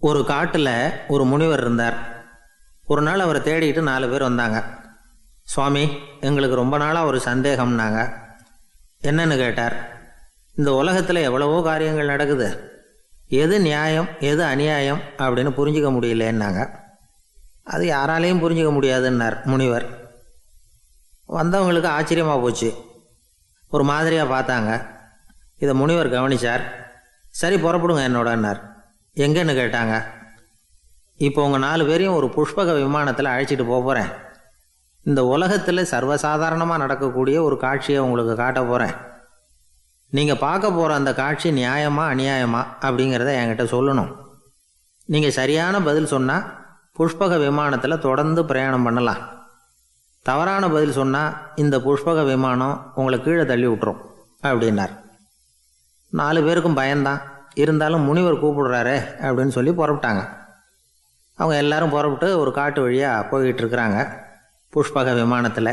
ஒரு காட்டில் ஒரு முனிவர் இருந்தார். ஒரு நாள் அவரை தேடிக்கிட்டு 4 பேர் வந்தாங்க. சுவாமி, எங்களுக்கு ரொம்ப நாளாக ஒரு சந்தேகம்னாங்க. என்னன்னு கேட்டார். இந்த உலகத்தில் எவ்வளவோ காரியங்கள் நடக்குது, எது நியாயம் எது அநியாயம் அப்படின்னு புரிஞ்சிக்க முடியலன்னாங்க. அது யாராலையும் புரிஞ்சிக்க முடியாதுன்னார் முனிவர். வந்தவங்களுக்கு ஆச்சரியமாக போச்சு, ஒரு மாதிரியாக பார்த்தாங்க. இதை முனிவர் கவனித்தார். சரி, புறப்படுங்க என்னோடன்னார். எங்கன்னு கேட்டாங்க. இப்போ உங்கள் 4 பேரையும் ஒரு புஷ்பக விமானத்தில் அழைச்சிட்டு போகிறேன். இந்த உலகத்தில் சர்வசாதாரணமாக நடக்கக்கூடிய ஒரு காட்சியை உங்களுக்கு காட்ட போகிறேன். நீங்கள் பார்க்க போகிற அந்த காட்சி நியாயமா அநியாயமா அப்படிங்கிறத என்கிட்ட சொல்லணும். நீங்கள் சரியான பதில் சொன்னால் புஷ்பக விமானத்தில் தொடர்ந்து பிரயாணம் பண்ணலாம். தவறான பதில் சொன்னால் இந்த புஷ்பக விமானம் உங்களை கீழே தள்ளி விட்டுரும் அப்படின்னார். 4 பேருக்கும் பயந்தான். இருந்தாலும் முனிவர் கூப்பிடுறாரே அப்படின்னு சொல்லி புறப்பட்டாங்க. அவங்க எல்லாரும் புறப்பட்டு ஒரு காட்டு வழியாக போய்கிட்டு இருக்கிறாங்க புஷ்பக விமானத்தில்.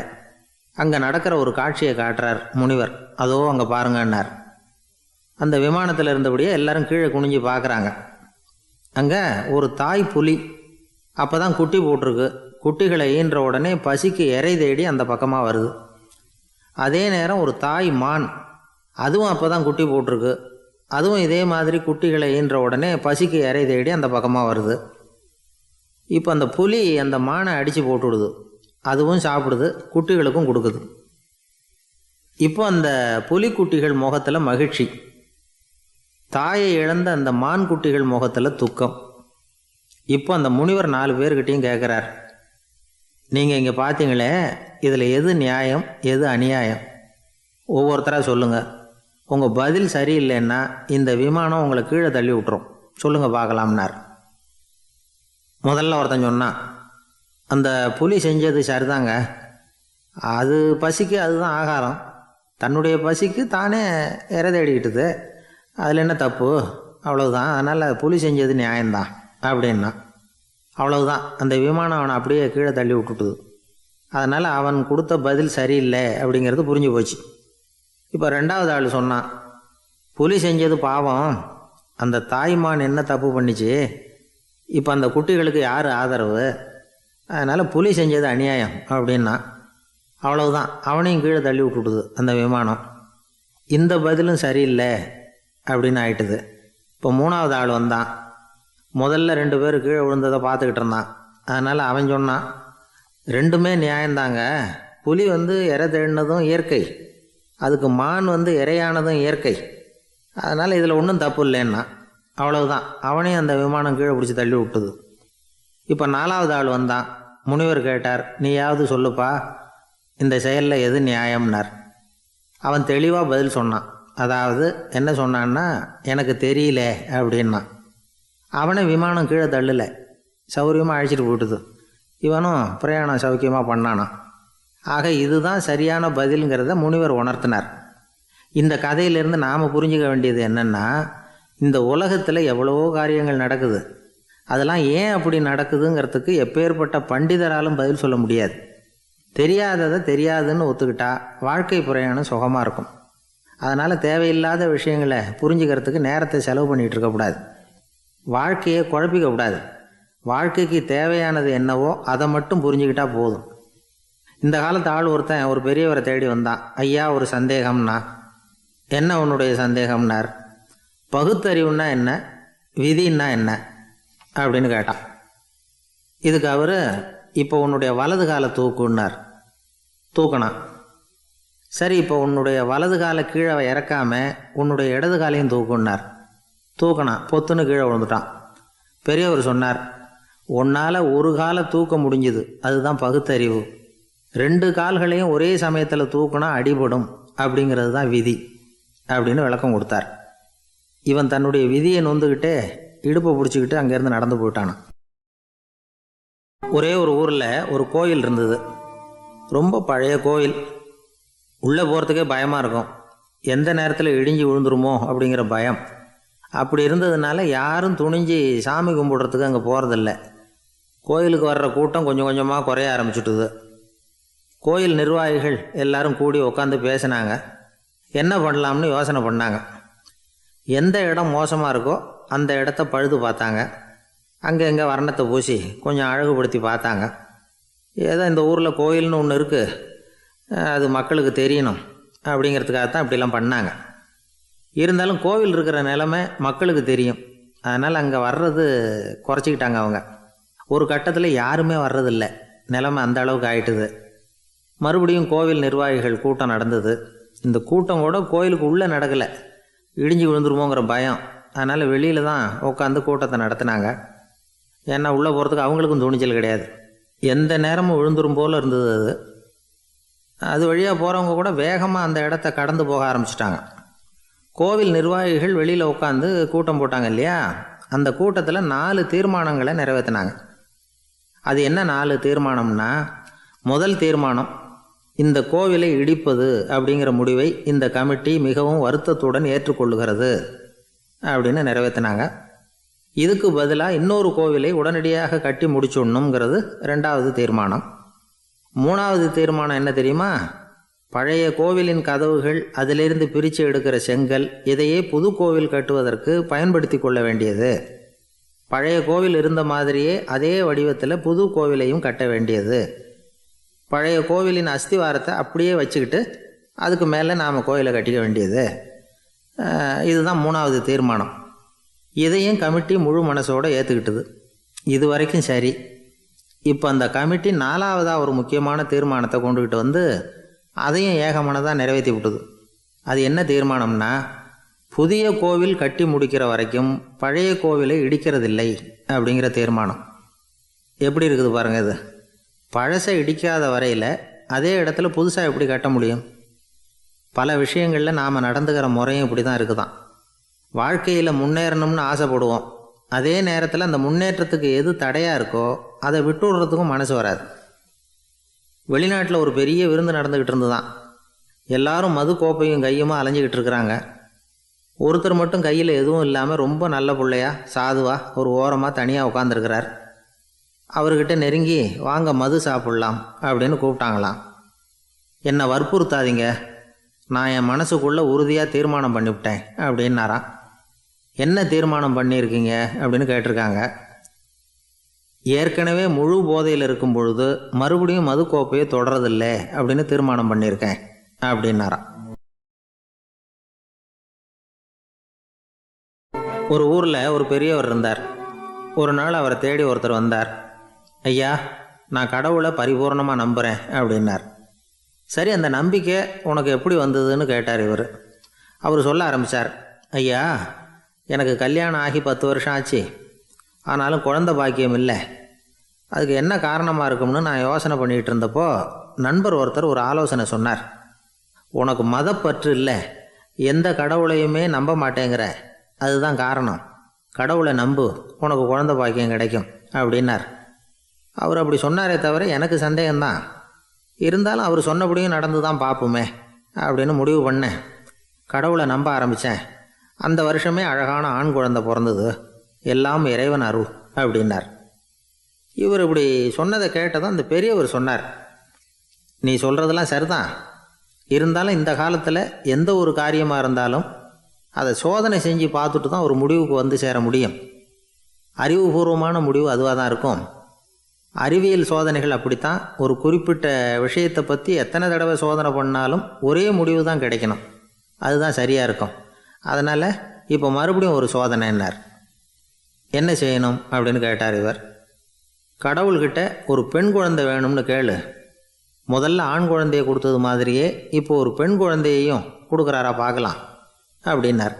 அங்கே நடக்கிற ஒரு காட்சியை காட்டுறார் முனிவர். அதோ அங்கே பாருங்கன்னார். அந்த விமானத்தில் இருந்தபடியே எல்லாரும் கீழே குனிஞ்சு பார்க்குறாங்க. அங்கே ஒரு தாய் புலி அப்போ தான் குட்டி போட்டிருக்கு. குட்டிகளை ஈன்ற உடனே பசிக்கு இறை தேடி அந்த பக்கமாக வருது. அதே நேரம் ஒரு தாய் மான், அதுவும் அப்போ தான் குட்டி போட்டிருக்கு. அதுவும் இதே மாதிரி குட்டிகளை ஈன்ற உடனே பசிக்கு இறை தேடி அந்த பக்கமாக வருது. இப்போ அந்த புலி அந்த மானை அடித்து போட்டுவிடுது. அதுவும் சாப்பிடுது, குட்டிகளுக்கும் கொடுக்குது. இப்போ அந்த புலிக்குட்டிகள் முகத்தில் மகிழ்ச்சி, தாயை இழந்த அந்த மான் குட்டிகள் முகத்தில் துக்கம். இப்போ அந்த முனிவர் 4 பேர்கிட்டையும் கேட்குறார், நீங்கள் இங்கே பார்த்தீங்களே, இதில் எது நியாயம் எது அநியாயம்? ஒவ்வொருத்தராக சொல்லுங்கள். உங்கள் பதில் சரியில்லைன்னா இந்த விமானம் உங்களை கீழே தள்ளி விட்டுரும். சொல்லுங்கள் பார்க்கலாம்னார். முதல்ல ஒருத்தன் சொன்னான், அந்த புலி செஞ்சது சரிதாங்க. அது பசிக்கு அதுதான் ஆகாரம். தன்னுடைய பசிக்கு தானே இறை தேடிக்கிட்டுது. அதில் என்ன தப்பு? அவ்வளவுதான். அதனால் புலி செஞ்சது நியாயம்தான் அப்படின்னா. அவ்வளவுதான், அந்த விமானம் அவனை அப்படியே கீழே தள்ளி விட்டுட்டுது. அதனால் அவன் கொடுத்த பதில் சரியில்லை அப்படிங்கிறது புரிஞ்சு போச்சு. இப்போ 2வது ஆள் சொன்னான், புலி செஞ்சது பாவம், அந்த தாய்மான் என்ன தப்பு பண்ணிச்சு? இப்போ அந்த குட்டிகளுக்கு யார் ஆதரவு? அதனால் புலி செஞ்சது அநியாயம் அப்படின்னா. அவ்வளவுதான், அவனையும் கீழே தள்ளி விட்டுட்டுது அந்த விமானம். இந்த பதிலும் சரியில்லை அப்படின்னு ஆயிட்டுது. இப்போ 3வது ஆள் வந்தான். முதல்ல 2 பேர் கீழே விழுந்ததை பார்த்துக்கிட்டு இருந்தான். அதனால் அவன் சொன்னான், ரெண்டுமே நியாயந்தாங்க. புலி இறை தேடினதும் இயற்கை, அதுக்கு மான் இறையானதும் இயற்கை. அதனால் இதில் ஒன்றும் தப்பு இல்லைன்னா. அவ்வளவுதான், அவனையும் அந்த விமானம் கீழே பிடிச்சி தள்ளி விட்டுது. இப்போ 4வது ஆள் வந்தான். முனிவர் கேட்டார், நீயாவது சொல்லுப்பா, இந்த செயலில் எது நியாயம்னார். அவன் தெளிவாக பதில் சொன்னான். அதாவது என்ன சொன்னான்னா, எனக்கு தெரியல அப்படின்னா. அவனை விமானம் கீழே தள்ளலை, சௌரியமாக அழைச்சிட்டு போட்டுது. இவனும் பிரயாணம் சௌக்கியமாக பண்ணானான். ஆக இதுதான் சரியான பதிலுங்கிறத முனிவர் உணர்த்தினார். இந்த கதையிலேருந்து நாம் புரிஞ்சுக்க வேண்டியது என்னென்னா, இந்த உலகத்தில் எவ்வளவோ காரியங்கள் நடக்குது. அதெல்லாம் ஏன் அப்படி நடக்குதுங்கிறதுக்கு எப்பேற்பட்ட பண்டிதராலும் பதில் சொல்ல முடியாது. தெரியாததை தெரியாதுன்னு ஒத்துக்கிட்டா வாழ்க்கை பிரயாணம் சுகமாக இருக்கும். அதனால் தேவையில்லாத விஷயங்களை புரிஞ்சுக்கிறதுக்கு நேரத்தை செலவு பண்ணிகிட்டு இருக்கக்கூடாது. வாழ்க்கையை குழப்பிக்கக்கூடாது. வாழ்க்கைக்கு தேவையானது என்னவோ அதை மட்டும் புரிஞ்சுக்கிட்டா போதும். இந்த காலத்து ஆள் ஒருத்தன் ஒரு பெரியவரை தேடி வந்தான். ஐயா, ஒரு சந்தேகம்னா. என்ன உன்னுடைய சந்தேகம்னார். பகுத்தறிவுன்னா என்ன, விதின்னா என்ன அப்படின்னு கேட்டான். இதுக்கு அவர், இப்போ உன்னுடைய வலது காலை தூக்குன்னார். தூக்கினான். சரி, இப்போ உன்னுடைய வலது காலை கீழே இறக்காம உன்னுடைய இடது காலையும் தூக்குன்னார். தூக்கினான். பொத்துன்னு கீழே விழுந்துட்டான். பெரியவர் சொன்னார், உன்னால் ஒரு காலை தூக்க முடிஞ்சுது, அதுதான் பகுத்தறிவு. 2 கால்களையும் ஒரே சமயத்தில் தூக்குனா அடிபடும், அப்படிங்கிறது தான் விதி அப்படின்னு விளக்கம் கொடுத்தார். இவன் தன்னுடைய விதியை நொந்துக்கிட்டே இடுப்பை பிடிச்சிக்கிட்டு அங்கேருந்து நடந்து போயிட்டானான். ஒரே ஒரு ஊரில் ஒரு கோயில் இருந்தது. ரொம்ப பழைய கோயில். உள்ளே போகிறதுக்கே பயமாக இருக்கும். எந்த நேரத்தில் இடிஞ்சு விழுந்துருமோ அப்படிங்கிற பயம். அப்படி இருந்ததுனால யாரும் துணிஞ்சு சாமி கும்பிடுறதுக்கு அங்கே போகிறதில்ல. கோயிலுக்கு வர்ற கூட்டம் கொஞ்சம் கொஞ்சமாக குறைய ஆரம்பிச்சுட்டுது. கோயில் நிர்வாகிகள் எல்லாரும் கூடி உட்காந்து பேசினாங்க. என்ன பண்ணலாம்னு யோசனை பண்ணாங்க. எந்த இடம் மோசமாக இருக்கோ அந்த இடத்த பழுது பார்த்தாங்க. அங்கே எங்கே வர்ணத்தை பூசி கொஞ்சம் அழகுபடுத்தி பார்த்தாங்க. ஏதோ இந்த ஊரில் கோயில்னு ஒன்று இருக்குது, அது மக்களுக்கு தெரியணும் அப்படிங்கிறதுக்காகத்தான் இப்படிலாம் பண்ணாங்க. இருந்தாலும் கோவில் இருக்கிற நிலைமை மக்களுக்கு தெரியும், அதனால் அங்கே வர்றது குறைச்சிக்கிட்டாங்க அவங்க. ஒரு கட்டத்தில் யாருமே வர்றதில்லை, நிலைமை அந்த அளவுக்கு ஆயிட்டுது. மறுபடியும் கோவில் நிர்வாகிகள் கூட்டம் நடந்தது. இந்த கூட்டம் கூட கோயிலுக்கு உள்ளே நடக்கலை, இடிஞ்சு விழுந்துருமோங்கிற பயம். அதனால் வெளியில் தான் உட்காந்து கூட்டத்தை நடத்தினாங்க. ஏன்னா உள்ளே போகிறதுக்கு அவங்களுக்கும் துணிச்சல் கிடையாது, எந்த நேரமும் விழுந்துரும் போல் இருந்தது. அது வழியாக போகிறவங்க கூட வேகமாக அந்த இடத்த கடந்து போக ஆரம்பிச்சிட்டாங்க. கோவில் நிர்வாகிகள் வெளியில் உட்காந்து கூட்டம் போட்டாங்க இல்லையா, அந்த கூட்டத்தில் 4 தீர்மானங்களை நிறைவேற்றினாங்க. அது என்ன 4 தீர்மானம்னா, முதல் தீர்மானம், இந்த கோவிலை இடிப்பது அப்படிங்கிற முடிவை இந்த கமிட்டி மிகவும் வருத்தத்துடன் ஏற்றுக்கொள்ளுகிறது அப்படின்னு நிறைவேற்றினாங்க. இதுக்கு பதிலாக இன்னொரு கோவிலை உடனடியாக கட்டி முடிச்சுடணுங்கிறது 2வது தீர்மானம். 3வது தீர்மானம் என்ன தெரியுமா, பழைய கோவிலின் கதவுகள், அதிலிருந்து பிரித்து எடுக்கிற செங்கல், இதையே புது கோவில் கட்டுவதற்கு பயன்படுத்தி கொள்ள வேண்டியது. பழைய கோவில் இருந்த மாதிரியே அதே வடிவத்தில் புது கோவிலையும் கட்ட வேண்டியது. பழைய கோவிலின் அஸ்திவாரத்தை அப்படியே வச்சுக்கிட்டு அதுக்கு மேலே நாம் கோவிலை கட்டிக்க வேண்டியது. இதுதான் 3வது தீர்மானம். இதையும் கமிட்டி முழு மனசோடு ஏற்றுக்கிட்டது. இது வரைக்கும் சரி. இப்போ அந்த கமிட்டி 4வதாக ஒரு முக்கியமான தீர்மானத்தை கொண்டுக்கிட்டு வந்து அதையும் ஏகமனதாக நிறைவேற்றி விட்டது. அது என்ன தீர்மானம்னா, புதிய கோவில் கட்டி முடிக்கிற வரைக்கும் பழைய கோவிலை இடிக்கிறதில்லை அப்படிங்கிற தீர்மானம். எப்படி இருக்குது பாருங்கள் இது. பழசை இடிக்காத வரையில் அதே இடத்துல புதுசாக எப்படி கட்ட முடியும்? பல விஷயங்களில் நாம் நடந்துக்கிற முறையும் இப்படி தான் இருக்குதான். வாழ்க்கையில் முன்னேறணும்னு ஆசைப்படுவோம், அதே நேரத்தில் அந்த முன்னேற்றத்துக்கு எது தடையாக இருக்கோ அதை விட்டு விடுறதுக்கும் மனசு வராது. வெளிநாட்டில் ஒரு பெரிய விருந்து நடந்துக்கிட்டு இருந்துதான். எல்லாரும் மது கோப்பையும் கையுமா அலைஞ்சிக்கிட்டு இருக்கிறாங்க. ஒருத்தர் மட்டும் கையில் எதுவும் இல்லாமல் ரொம்ப நல்ல பிள்ளையா சாதுவாக ஒரு ஓரமாக தனியாக உட்காந்துருக்கிறார். அவர்கிட்ட நெருங்கி வாங்க மது சாப்பிட்லாம் அப்படின்னு கூப்பிட்டாங்களாம். என்னை வற்புறுத்தாதீங்க, நான் என் மனசுக்குள்ளே உறுதியாக தீர்மானம் பண்ணிவிட்டேன் அப்படின்னாராம். என்ன தீர்மானம் பண்ணியிருக்கீங்க அப்படின்னு கேட்டிருக்காங்க. ஏற்கனவே முழு போதையில் இருக்கும் பொழுது மறுபடியும் மது கோப்பையை தொடரதில்லை அப்படின்னு தீர்மானம் பண்ணியிருக்கேன் அப்படின்னாராம். ஒரு ஊரில் ஒரு பெரியவர் இருந்தார். ஒரு நாள் அவரை தேடி ஒருத்தர் வந்தார். ஐயா, நான் கடவுளை பரிபூர்ணமாக நம்புகிறேன் அப்படின்னார். சரி, அந்த நம்பிக்கை உனக்கு எப்படி வந்ததுன்னு கேட்டார் இவர். அவர் சொல்ல ஆரம்பித்தார். ஐயா, எனக்கு கல்யாணம் ஆகி 10 வருஷம் ஆச்சு, ஆனாலும் குழந்தை பாக்கியம் இல்லை. அதுக்கு என்ன காரணமாக இருக்கும்னு நான் யோசனை பண்ணிகிட்டு இருந்தப்போ நண்பர் ஒருத்தர் ஒரு ஆலோசனை சொன்னார். உனக்கு மதப்பற்று இல்லை, எந்த கடவுளையுமே நம்ப மாட்டேங்கிற, அதுதான் காரணம். கடவுளை நம்பு, உனக்கு குழந்தை பாக்கியம் கிடைக்கும் அப்படின்னார். அவர் அப்படி சொன்னாரே தவிர எனக்கு சந்தேகம்தான். இருந்தாலும் அவர் சொன்னபடியும் நடந்து தான் பார்ப்போமே அப்படின்னு முடிவு பண்ணேன். கடவுளை நம்ப ஆரம்பித்தேன். அந்த வருஷமே அழகான ஆண் குழந்தை பிறந்தது. எல்லாம் இறைவன் அருள் அப்படின்னார். இவர் இப்படி சொன்னதை கேட்டதும் அந்த பெரியவர் சொன்னார், நீ சொல்கிறதெல்லாம் சரிதான், இருந்தாலும் இந்த காலத்தில் எந்த ஒரு காரியமாக இருந்தாலும் அதை சோதனை செஞ்சு பார்த்துட்டு தான் ஒரு முடிவுக்கு வந்து சேர முடியும். அறிவுபூர்வமான முடிவு அதுவாக தான் இருக்கும். அறிவியல் சோதனைகள் அப்படித்தான். ஒரு குறிப்பிட்ட விஷயத்தை பற்றி எத்தனை தடவை சோதனை பண்ணாலும் ஒரே முடிவு தான் கிடைக்கணும், அதுதான் சரியாக இருக்கும். அதனால் இப்போ மறுபடியும் ஒரு சோதனைன்னார். என்ன செய்யணும் அப்படின்னு கேட்டார் இவர். கடவுள்கிட்ட ஒரு பெண் குழந்தை வேணும்னு கேளு. முதல்ல ஆண் குழந்தையை கொடுத்தது மாதிரியே இப்போ ஒரு பெண் குழந்தையையும் கொடுக்குறாரா பார்க்கலாம் அப்படின்னார்.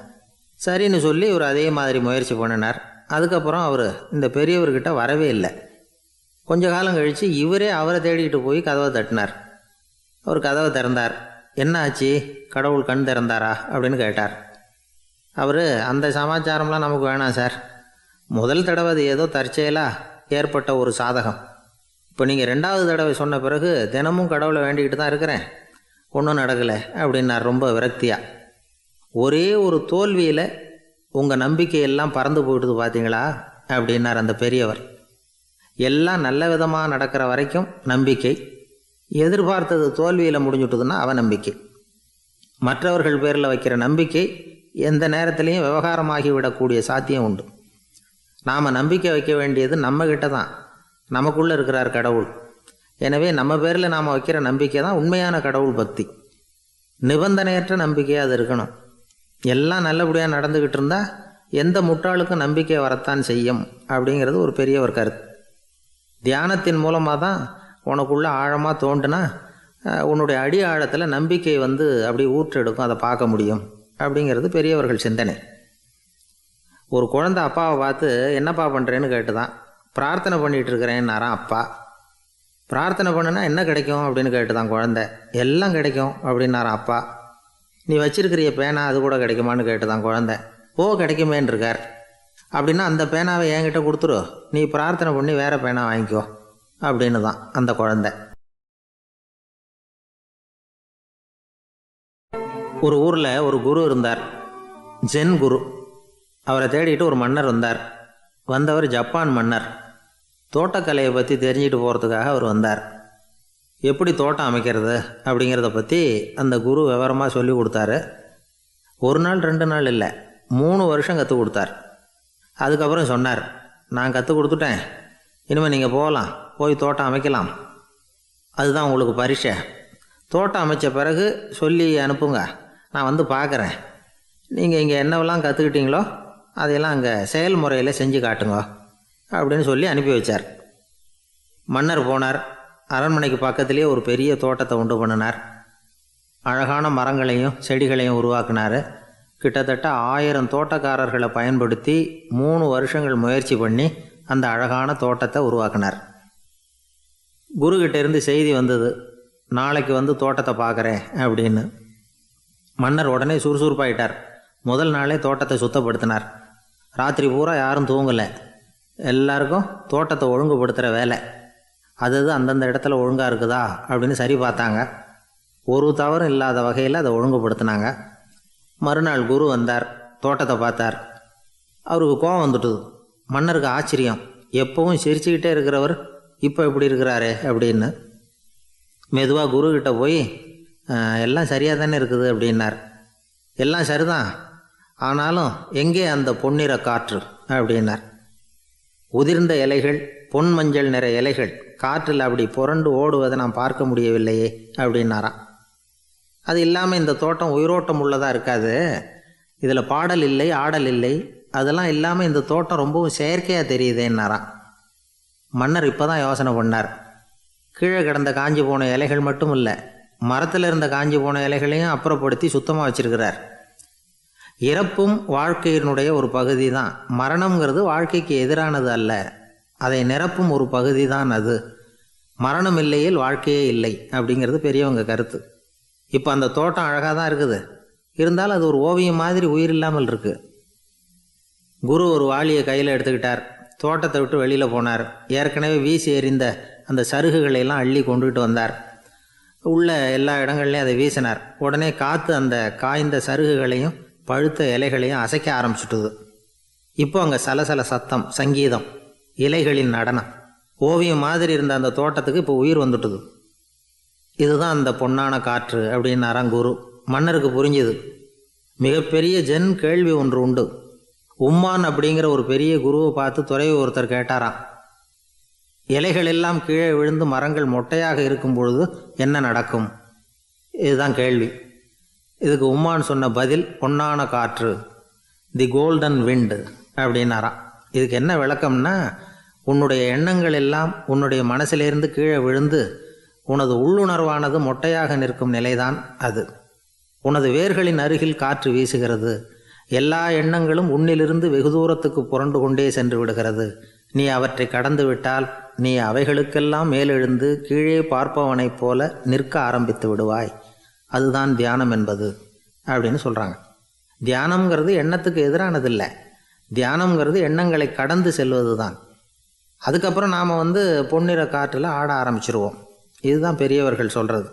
சரின்னு சொல்லி இவர் அதே மாதிரி முயற்சி பண்ணினார். அதுக்கப்புறம் அவர் இந்த பெரியவர்கிட்ட வரவே இல்லை. கொஞ்ச காலம் கழித்து இவரே அவரை தேடிக்கிட்டு போய் கதவை தட்டினார். அவர் கதவை திறந்தார். என்ன ஆச்சு, கடவுள் கண் திறந்தாரா அப்படின்னு கேட்டார். அவர், அந்த சமாச்சாரம்லாம் நமக்கு வேணாம் சார், முதல் தடவை அது ஏதோ தற்செயலாக ஏற்பட்ட ஒரு சாதகம். இப்போ நீங்கள் 2வது தடவை சொன்ன பிறகு தினமும் கடவுளை வேண்டிக்கிட்டு தான் இருக்கிறேன், ஒன்றும் நடக்கலை அப்படின்னார் ரொம்ப விரக்தியாக. ஒரே ஒரு தோல்வியில் உங்கள் நம்பிக்கையெல்லாம் பறந்து போயிடுது பார்த்தீங்களா அப்படின்னார் அந்த பெரியவர். எல்லாம் நல்ல விதமாக நடக்கிற வரைக்கும் நம்பிக்கை, எதிர்பார்த்தது தோல்வியில் முடிஞ்சுட்டுதுன்னா அவநம்பிக்கை. மற்றவர்கள் பேரில் வைக்கிற நம்பிக்கை எந்த நேரத்திலையும் விவகாரமாகி விடக்கூடிய சாத்தியம் உண்டு. நாம் நம்பிக்கை வைக்க வேண்டியது நம்மக்கிட்ட தான். நமக்குள்ளே இருக்கிறார் கடவுள். எனவே நம்ம பேரில் நாம் வைக்கிற நம்பிக்கை தான் உண்மையான கடவுள் பக்தி. நிபந்தனையற்ற நம்பிக்கையாக அது இருக்கணும். எல்லாம் நல்லபடியாக நடந்துக்கிட்டு இருந்தால் எந்த முட்டாளுக்கும் நம்பிக்கை வரத்தான் செய்யும் அப்படிங்கிறது ஒரு பெரிய ஒரு கருத்து. தியானத்தின் மூலமாக தான் உனக்குள்ளே ஆழமாக தோண்டுனா உன்னுடைய அடி ஆழத்தில் நம்பிக்கை அப்படி ஊற்றெடுக்கும், அதை பார்க்க முடியும் அப்படிங்கிறது பெரியவர்கள் சிந்தனை. ஒரு குழந்தை அப்பாவை பார்த்து என்னப்பா பண்ணுறேன்னு கேட்டுதான். பிரார்த்தனை பண்ணிகிட்டு இருக்கிறேன்னாரான் அப்பா. பிரார்த்தனை பண்ணுனா என்ன கிடைக்கும் அப்படின்னு கேட்டுதான் குழந்தை. எல்லாம் கிடைக்கும் அப்படின்னாரான் அப்பா. நீ வச்சிருக்கிறிய பேனா அது கூட கிடைக்குமான்னு கேட்டுதான் குழந்தை. கிடைக்குமேன்னு இருக்கார். அப்படின்னா அந்த பேனாவை என்கிட்ட கொடுத்துரு, நீ பிரார்த்தனை பண்ணி வேறு பேனா வாங்கிக்கோ அப்படின்னு தான் அந்த குழந்தை. ஒரு ஊரில் ஒரு குரு இருந்தார், ஜென் குரு. அவரை தேடிட்டு ஒரு மன்னர் வந்தார். வந்தவர் ஜப்பான் மன்னர். தோட்டக்கலையை பற்றி தெரிஞ்சுட்டு போகிறதுக்காக அவர் வந்தார். எப்படி தோட்டம் அமைக்கிறது அப்படிங்கிறத பற்றி அந்த குரு விவரமாக சொல்லி கொடுத்தாரு. ஒரு நாள் 2 நாள் இல்லை, 3 வருஷம் கற்றுக் கொடுத்தார். அதுக்கப்புறம் சொன்னார், நான் கற்றுக் கொடுத்துட்டேன், இனிமேல் நீங்கள் போகலாம், போய் தோட்டம் அமைக்கலாம். அதுதான் உங்களுக்கு பரீட்சை. தோட்டம் அமைச்ச பிறகு சொல்லி அனுப்புங்க, நான் பார்க்குறேன். நீங்கள் இங்கே என்னவெல்லாம் கற்றுக்கிட்டீங்களோ அதையெல்லாம் அங்கே செயல்முறையில் செஞ்சு காட்டுங்க அப்படின்னு சொல்லி அனுப்பி வச்சார். மன்னர் போனார். அரண்மனைக்கு பக்கத்துலேயே ஒரு பெரிய தோட்டத்தை உண்டு பண்ணினார். அழகான மரங்களையும் செடிகளையும் உருவாக்கினார். கிட்டத்தட்ட 1000 தோட்டக்காரர்களை பயன்படுத்தி 3 வருஷங்கள் முயற்சி பண்ணி அந்த அழகான தோட்டத்தை உருவாக்கினார். குருக்கிட்ட இருந்து செய்தி வந்தது, நாளைக்கு தோட்டத்தை பார்க்குறேன் அப்படின்னு. மன்னர் உடனே சுறுசுறுப்பாயிட்டார். முதல் நாளே தோட்டத்தை சுத்தப்படுத்தினார். ராத்திரி பூரா யாரும் தூங்கலை. எல்லாருக்கும் தோட்டத்தை ஒழுங்குபடுத்துகிற வேலை. அது அந்தந்த இடத்துல ஒழுங்காக இருக்குதா அப்படின்னு சரி பார்த்தாங்க. ஒரு தவறும் இல்லாத வகையில் அதை ஒழுங்குபடுத்தினாங்க. மறுநாள் குரு வந்தார், தோட்டத்தை பார்த்தார். அவருக்கு கோபம் வந்துட்டுது. மன்னருக்கு ஆச்சரியம், எப்பவும் சிரிச்சுக்கிட்டே இருக்கிறவர் இப்போ இப்படி இருக்கிறாரே அப்படின்னு. மெதுவாக குருக்கிட்ட போய் எல்லாம் சரியாக தானே இருக்குது அப்படின்னார். எல்லாம் சரிதான், ஆனாலும் எங்கே அந்த பொன்னிற காற்று அப்படின்னார். உதிர்ந்த இலைகள், பொன் மஞ்சள் நிற இலைகள் காற்றில் அப்படி புரண்டு ஓடுவதை நான் பார்க்க முடியவில்லையே அப்படின்னாராம். அது இல்லாமல் இந்த தோட்டம் உயிரோட்டம் உள்ளதாக இருக்காது, இதில் பாடல் இல்லை, ஆடல் இல்லை, அதெல்லாம் இல்லாமல் இந்த தோட்டம் ரொம்பவும் செயற்கையாக தெரியுதேன்னாராம். மன்னர் இப்போ தான் யோசனை பண்ணார். கீழே கிடந்த காஞ்சி போன இலைகள் மட்டும் இல்லை, மரத்தில் இருந்த காஞ்சி போன இலைகளையும் அப்புறப்படுத்தி சுத்தமாக வச்சிருக்கிறார். இறப்பும் வாழ்க்கையினுடைய ஒரு பகுதி தான். மரணம்ங்கிறது வாழ்க்கைக்கு எதிரானது அல்ல, அதை நிரப்பும் ஒரு பகுதி தான் அது. மரணம் இல்லையில் வாழ்க்கையே இல்லை அப்படிங்கிறது பெரியவங்க கருத்து. இப்போ அந்த தோட்டம் அழகாக தான் இருக்குது, இருந்தாலும் அது ஒரு ஓவியம் மாதிரி உயிர் இல்லாமல் இருக்குது. குரு ஒரு வாளியை கையில் எடுத்துக்கிட்டார். தோட்டத்தை விட்டு வெளியில் போனார். ஏற்கனவே வீசி எறிந்த அந்த சருகுகளையெல்லாம் அள்ளி கொண்டுகிட்டு வந்தார். உள்ள எல்லா இடங்கள்லையும் அதை வீசினார். உடனே காற்று அந்த காய்ந்த சருகுகளையும் பழுத்த இலைகளையும் அசைக்க ஆரம்பிச்சுட்டுது. இப்போ அங்கே சலசல சத்தம், சங்கீதம், இலைகளின் நடனம். ஓவியம் மாதிரி இருந்த அந்த தோட்டத்துக்கு இப்போ உயிர் வந்துட்டுது. இதுதான் அந்த பொன்னான காற்று அப்படின்னாராம் குரு. மன்னருக்கு புரிஞ்சுது. மிகப்பெரிய ஜென் கேள்வி ஒன்று உண்டு. உம்மான் அப்படிங்கிற ஒரு பெரிய குருவை பார்த்து துறவி ஒருத்தர் கேட்டாராம், இலைகள் எல்லாம் கீழே விழுந்து மரங்கள் மொட்டையாக இருக்கும் பொழுது என்ன நடக்கும்? இதுதான் கேள்வி. இதுக்கு உம்மான் சொன்ன பதில் பொன்னான காற்று, தி கோல்டன் விண்டு அப்படின்னாராம். இதுக்கு என்ன விளக்கம்னா, உன்னுடைய எண்ணங்கள் எல்லாம் உன்னுடைய மனசிலிருந்து கீழே விழுந்து உனது உள்ளுணர்வானது மொட்டையாக நிற்கும் நிலைதான் அது. உனது வேர்களின் அருகில் காற்று வீசுகிறது. எல்லா எண்ணங்களும் உன்னிலிருந்து வெகு தூரத்துக்கு புரண்டு கொண்டே சென்று விடுகிறது. நீ அவற்றை கடந்து விட்டால் நீ அவைகளுக்கெல்லாம் மேலெழுந்து கீழே பார்ப்பவனைப் போல நிற்க ஆரம்பித்து விடுவாய். அதுதான் தியானம் என்பது அப்படின்னு சொல்கிறாங்க. தியானம்ங்கிறது எண்ணத்துக்கு எதிரானதில்லை. தியானம்ங்கிறது எண்ணங்களை கடந்து செல்வது தான். அதுக்கப்புறம் நாம் பொன்னிற காற்றில் ஆட ஆரம்பிச்சிருவோம். இதுதான் பெரியவர்கள் சொல்கிறது.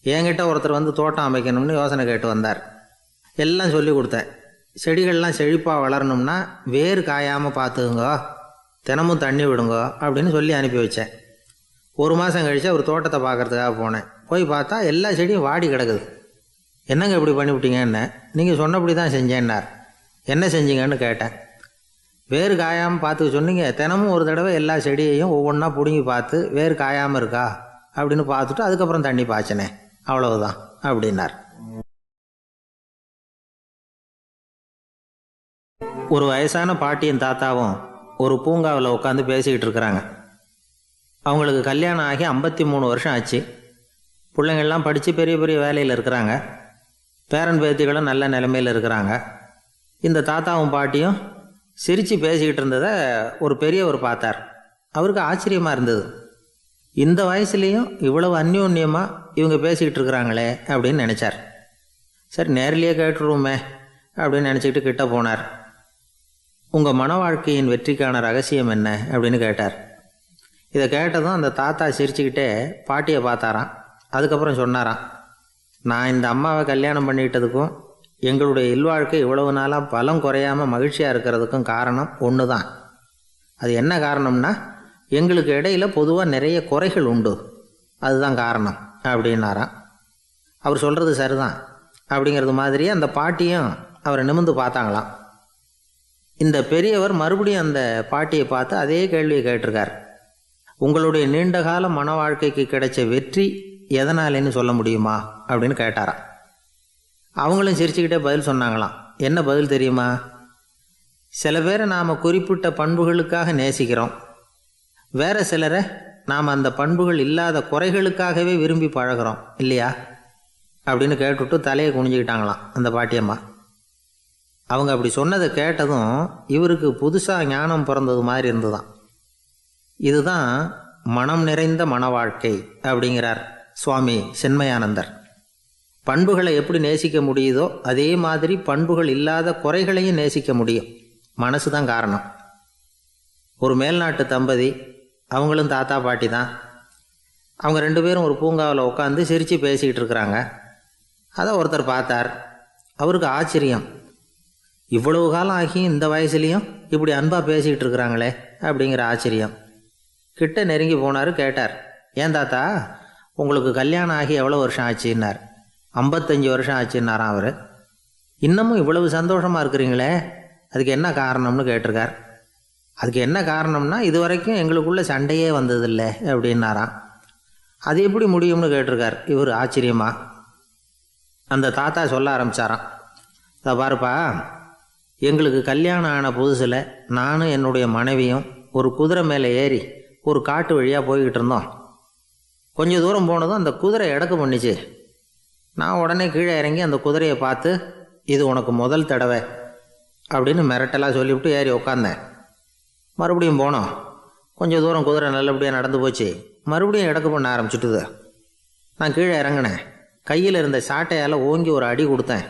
என்கிட்ட ஒருத்தர் தோட்டம் அமைக்கணும்னு யோசனை கேட்டு வந்தார். எல்லாம் சொல்லி கொடுத்தேன். செடிகள்லாம் செழிப்பாக வளரணும்னா வேர் காயாமல் பார்த்துக்குங்க, தினமும் தண்ணி விடுங்க அப்படின்னு சொல்லி அனுப்பி வச்சேன். 1 மாதம் கழித்து ஒரு தோட்டத்தை பார்க்குறதுக்காக போனேன். போய் பார்த்தா எல்லா செடியும் வாடி கிடக்குது. என்னங்க இப்படி பண்ணிவிட்டீங்கன்னு. நீங்கள் சொன்னபடி தான் செஞ்சேன்னார். என்ன செஞ்சீங்கன்னு கேட்டேன். வேறு காயாமல் பார்த்துக்க சொன்னீங்க. தினமும் ஒரு தடவை எல்லா செடியையும் ஒவ்வொன்றா பிடுங்கி பார்த்து வேறு காயாமல் இருக்கா அப்படின்னு பார்த்துட்டு அதுக்கப்புறம் தண்ணி பாய்ச்சினேன், அவ்வளவுதான் அப்படின்னார். ஒரு வயசான பாட்டியின் தாத்தாவும் ஒரு பூங்காவில் உட்காந்து பேசிக்கிட்டு இருக்கிறாங்க. அவங்களுக்கு கல்யாணம் ஆகி 53 வருஷம் ஆச்சு. பிள்ளைங்கள்லாம் படித்து பெரிய பெரிய வேலையில் இருக்கிறாங்க. பேரன் பேத்திகளும் நல்ல நிலைமையில் இருக்கிறாங்க. இந்த தாத்தாவும் பாட்டியும் சிரித்து பேசிக்கிட்டு இருந்ததை ஒரு பெரியவர் பார்த்தார். அவருக்கு ஆச்சரியமாக இருந்தது. இந்த வயசுலேயும் இவ்வளவு அந்யோன்யமாக இவங்க பேசிக்கிட்டு இருக்கிறாங்களே அப்படின்னு நினச்சார். சரி, நேரிலேயே கேட்டுருவோமே அப்படின்னு நினச்சிக்கிட்டு கிட்ட போனார். உங்கள் மன வாழ்க்கையின் வெற்றிக்கான ரகசியம் என்ன அப்படின்னு கேட்டார். இதை கேட்டதும் அந்த தாத்தா சிரிச்சுக்கிட்டே பாட்டியை பார்த்தாராம். அதுக்கப்புறம் சொன்னாராம், நான் இந்த அம்மாவை கல்யாணம் பண்ணிக்கிட்டதுக்கும் எங்களுடைய இல்வாழ்க்கை இவ்வளவு நாளாக பலம் குறையாமல் மகிழ்ச்சியாக இருக்கிறதுக்கும் காரணம் ஒன்று தான். அது என்ன காரணம்னா, எங்களுக்கு இடையில் பொதுவாக நிறைய குறைகள் உண்டு, அதுதான் காரணம் அப்படின்னாராம். அவர் சொல்கிறது சரிதான் அப்படிங்கிறது மாதிரியே அந்த பாட்டியும் அவரை நிமிர்ந்து பார்த்தாங்களாம். இந்த பெரியவர் மறுபடியும் அந்த பாட்டியை பார்த்து அதே கேள்வியை கேட்டிருக்கார். உங்களுடைய நீண்டகால மன வாழ்க்கைக்கு கிடைச்ச வெற்றி எதனாலேன்னு சொல்ல முடியுமா அப்படின்னு கேட்டாராம். அவங்களும் சிரிச்சுக்கிட்டே பதில் சொன்னாங்களாம். என்ன பதில் தெரியுமா? சில பேரை நாம் குறிப்பிட்ட பண்புகளுக்காக நேசிக்கிறோம், வேறு சிலரை நாம் அந்த பண்புகள் இல்லாத குறைகளுக்காகவே விரும்பி பழகிறோம் இல்லையா அப்படின்னு கேட்டுவிட்டு தலையை குனிஞ்சிக்கிட்டாங்களாம் அந்த பாட்டியம்மா. அவங்க அப்படி சொன்னதை கேட்டதும் இவருக்கு புதுசாக ஞானம் பிறந்தது மாதிரி இருந்துதான். இதுதான் மனம் நிறைந்த மன வாழ்க்கை அப்படிங்கிறார் சுவாமி சின்மயானந்தர். பண்புகளை எப்படி நேசிக்க முடியுதோ அதே மாதிரி பண்புகள் இல்லாத குறைகளையும் நேசிக்க முடியும். மனசு தான் காரணம். ஒரு மேல்நாட்டு தம்பதி, அவங்களும் தாத்தா பாட்டி தான். அவங்க 2 பேரும் ஒரு பூங்காவில் உட்காந்து சிரித்து பேசிக்கிட்டு இருக்கிறாங்க. அதை ஒருத்தர் பார்த்தார். அவருக்கு ஆச்சரியம், இவ்வளவு காலம் ஆகி இந்த வயசுலேயும் இப்படி அன்பாக பேசிக்கிட்டு இருக்கிறாங்களே அப்படிங்கிற ஆச்சரியம். கிட்ட நெருங்கி போனார். கேட்டார், ஏன் தாத்தா உங்களுக்கு கல்யாணம் ஆகி எவ்வளோ வருஷம் ஆச்சுன்னார். 55 வருஷம் ஆச்சுன்னாராம் அவர். இன்னமும் இவ்வளவு சந்தோஷமாக இருக்கிறீங்களே, அதுக்கு என்ன காரணம்னு கேட்டிருக்கார். அதுக்கு என்ன காரணம்னா, இது வரைக்கும் எங்களுக்குள்ளே சண்டையே வந்ததில்லை அப்படின்னாராம். அது எப்படி முடியும்னு கேட்டிருக்கார் இவர் ஆச்சரியமா. அந்த தாத்தா சொல்ல ஆரம்பித்தாராம், இதை பாருப்பா, எங்களுக்கு கல்யாணம் ஆன புதுசில் நானும் என்னுடைய மனைவியும் ஒரு குதிரை மேலே ஏறி ஒரு காட்டு வழியாக போய்கிட்டு இருந்தோம். கொஞ்சம் தூரம் போனதும் அந்த குதிரை எடக்கு பண்ணிச்சு. நான் உடனே கீழே இறங்கி அந்த குதிரையை பார்த்து, இது உனக்கு முதல் தடவை அப்படின்னு மிரட்டலாக சொல்லிவிட்டு ஏறி உக்காந்தேன். மறுபடியும் போனோம். கொஞ்சம் தூரம் குதிரை நல்லபடியாக நடந்து போச்சு. மறுபடியும் எடக்கு பண்ண ஆரம்பிச்சுட்டுது. நான் கீழே இறங்கினேன். கையில் இருந்த சாட்டையால் ஓங்கி ஒரு அடி கொடுத்தேன்.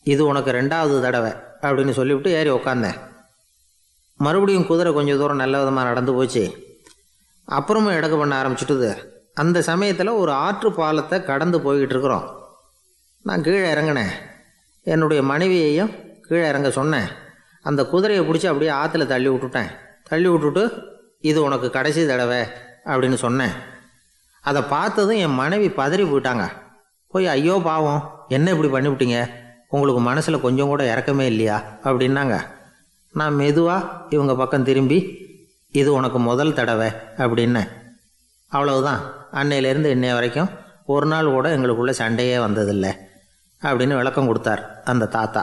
இது உனக்கு 2வது தடவை அப்படின்னு சொல்லிவிட்டு ஏறி உக்காந்தேன். மறுபடியும் குதிரை கொஞ்சம் தூரம் நல்ல விதமாக நடந்து போச்சு. அப்புறமும் எடக்கு பண்ண ஆரம்பிச்சுட்டுது. அந்த சமயத்தில் ஒரு ஆற்று பாலத்தை கடந்து போய்கிட்டு இருக்கிறோம். நான் கீழே இறங்கினேன். என்னுடைய மனைவியையும் கீழே இறங்க சொன்னேன். அந்த குதிரையை பிடிச்சி அப்படியே ஆற்றுல தள்ளி விட்டுட்டேன். தள்ளி விட்டுட்டு, இது உனக்கு கடைசி தடவை அப்படின்னு சொன்னேன். அதை பார்த்ததும் என் மனைவி பதறி போயிட்டாங்க. போய், ஐயோ பாவம், என்ன இப்படி பண்ணிவிட்டீங்க, உங்களுக்கு மனசில் கொஞ்சம் கூட இறக்கமே இல்லையா அப்படின்னாங்க. நான் மெதுவாக இவங்க பக்கம் திரும்பி, இது உனக்கு முதல் தடவை அப்படின்னேன். அவ்வளவுதான். அன்னையிலேருந்து இன்னைய வரைக்கும் ஒரு நாள் கூட எங்களுக்குள்ளே சண்டையே வந்ததில்லை அப்படின்னு விளக்கம் கொடுத்தார் அந்த தாத்தா.